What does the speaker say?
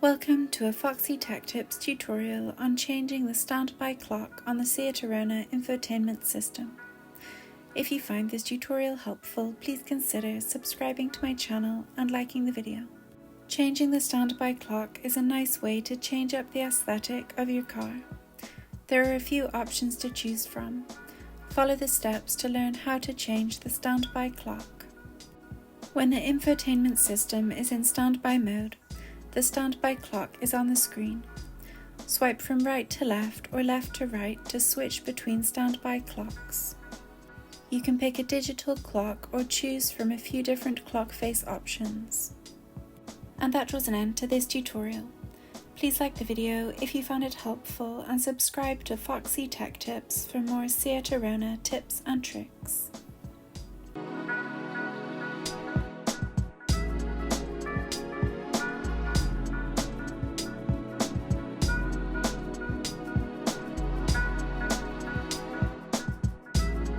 Welcome to a Foxy Tech Tips tutorial on changing the standby clock on the Seat Arona infotainment system. If you find this tutorial helpful, please consider subscribing to my channel and liking the video. Changing the standby clock is a nice way to change up the aesthetic of your car. There are a few options to choose from. Follow the steps to learn how to change the standby clock. When the infotainment system is in standby mode, the standby clock is on the screen. Swipe from right to left or left to right to switch between standby clocks. You can pick a digital clock or choose from a few different clock face options. And that draws an end to this tutorial. Please like the video if you found it helpful and subscribe to Foxy Tech Tips for more Seat Arona tips and tricks.